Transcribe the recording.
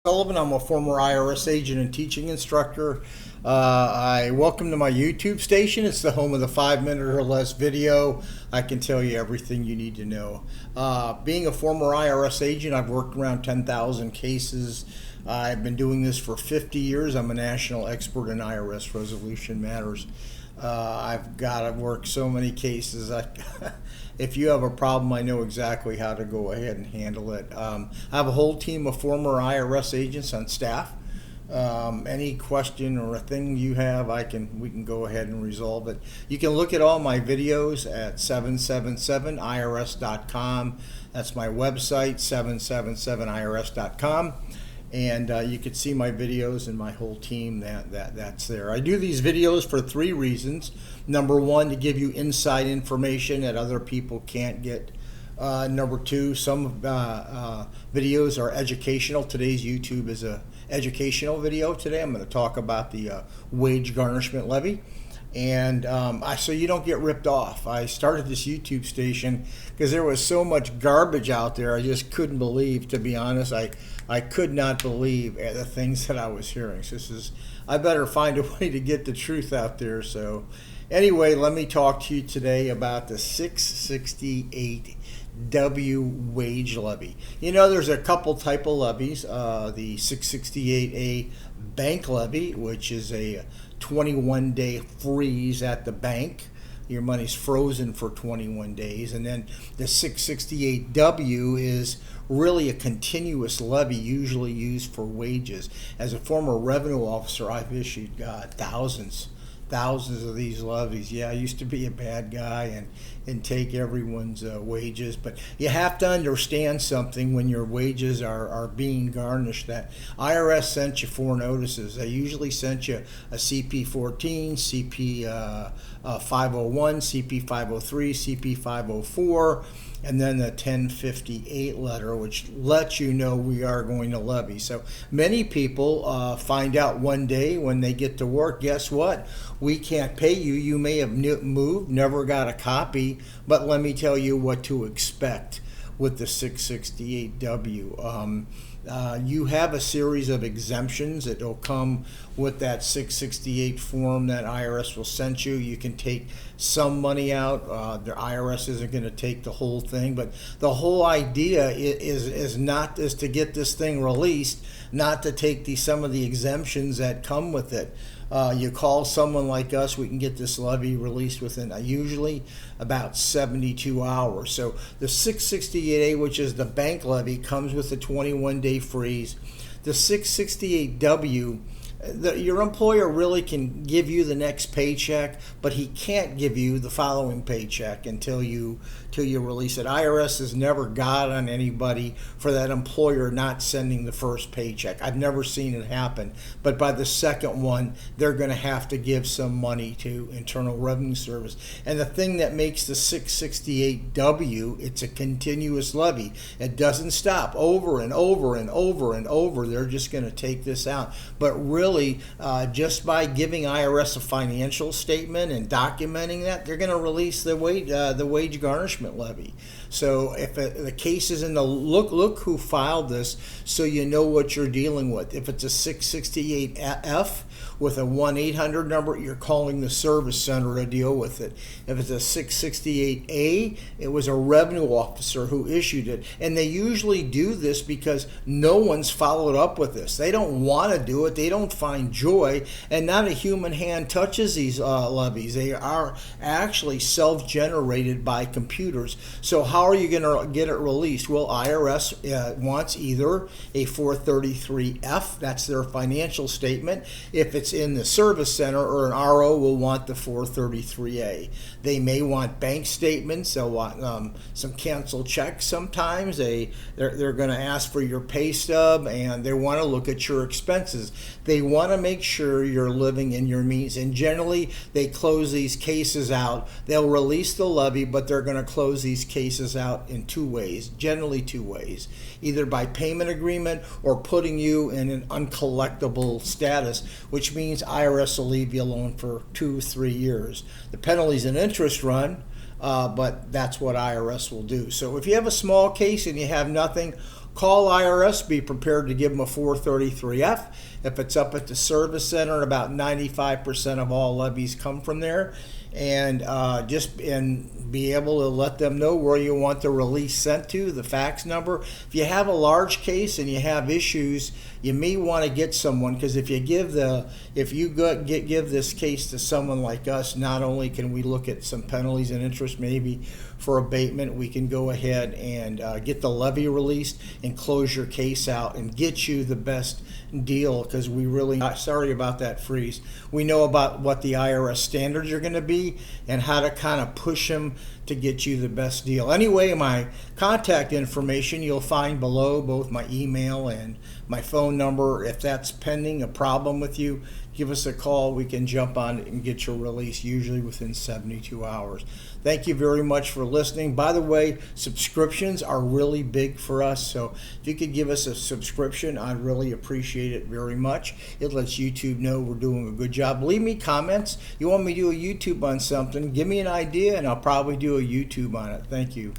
Sullivan. I'm a former IRS agent and teaching instructor. I welcome to my YouTube station. It's the home of the 5-minute or less video. I can tell you everything you need to know. Being a former IRS agent, I've worked around 10,000 cases. I've been doing this for 50 years. I'm a national expert in IRS resolution matters. I've worked so many cases. If you have a problem, I know exactly how to go ahead and handle it. I have a whole team of former IRS agents on staff. Any question or a thing you have, we can go ahead and resolve it. You can look at all my videos at 777irs.com. That's my website, 777irs.com. And you can see my videos and my whole team that's there. I do these videos for 3 reasons. Number 1, to give you inside information that other people can't get. Number 2, some videos are educational. Today's YouTube is a educational video. Today I'm going to talk about the wage garnishment levy. And so you don't get ripped off. I started this YouTube station because there was so much garbage out there. I just couldn't believe, to be honest. I could not believe the things that I was hearing. So I better find a way to get the truth out there. So anyway, let me talk to you today about the 668W wage levy. You know, there's a couple type of levies. The 668A bank levy, which is a 21-day freeze at the bank. Your money's frozen for 21 days. And then the 668W is really a continuous levy, usually used for wages. As a former revenue officer, I've issued thousands of these levies. Yeah, I used to be a bad guy and take everyone's wages, but you have to understand something when your wages are being garnished. That IRS sent you 4 notices. They usually sent you a CP-14, CP-501, CP-503, CP-504, and then the 1058 letter, which lets you know we are going to levy. So many people find out one day when they get to work, guess what? We can't pay you. You may have moved, never got a copy, but let me tell you what to expect with the 668W. You have a series of exemptions that will come with that 668 form that IRS will send you. You can take some money out. The IRS isn't going to take the whole thing, but the whole idea is to get this thing released, not to take some of the exemptions that come with it. You call someone like us, we can get this levy released within usually about 72 hours. So the 668A, which is the bank levy, comes with a 21-day freeze. The 668W, your employer really can give you the next paycheck, but he can't give you the following paycheck until you release it. IRS has never got on anybody for that employer not sending the first paycheck. I've never seen it happen, but by the second one, they're going to have to give some money to Internal Revenue Service. And the thing that makes the 668W, it's a continuous levy. It doesn't stop over and over and over and over. They're just going to take this out. But really, just by giving IRS a financial statement and documenting that, they're going to release the wage garnishment levy. So if the case is in the look who filed this, so you know what you're dealing with. If it's a 668F with a 1-800 number, you're calling the service center to deal with it. If it's a 668A, it was a revenue officer who issued it. And they usually do this because no one's followed up with this. They don't want to do it. They don't find joy. And not a human hand touches these levies. They are actually self-generated by computers. So how are you going to get it released? Well, IRS wants either a 433F, that's their financial statement. If it's in the service center, or an RO will want the 433A. They may want bank statements. They'll want some canceled checks sometimes. They're going to ask for your pay stub, and they want to look at your expenses. They want to make sure you're living in your means, and generally they close these cases out. They'll release the levy, but they're going to close these cases out in 2 ways, generally 2 ways, either by payment agreement or putting you in an uncollectible status, which means IRS will leave you alone for 2-3 years. The penalties and interest run, but that's what IRS will do. So if you have a small case and you have nothing, call IRS, be prepared to give them a 433F. If it's up at the service center, about 95% of all levies come from there. And be able to let them know where you want the release sent to, the fax number. If you have a large case and you have issues, you may want to get someone, because if you give this case to someone like us, not only can we look at some penalties and interest maybe for abatement, we can go ahead and get the levy released and close your case out and get you the best deal, because we really, sorry about that freeze, we know about what the IRS standards are going to be and how to kind of push them to get you the best deal. Anyway, my contact information you'll find below, both my email and my phone number. If that's pending a problem with you, give us a call. We can jump on it and get your release, usually within 72 hours. Thank you very much for listening. By the way, subscriptions are really big for us, so if you could give us a subscription, I'd really appreciate it very much. It lets YouTube know we're doing a good job. Leave me comments. You want me to do a YouTube on something, give me an idea, and I'll probably do a YouTube on it. Thank you.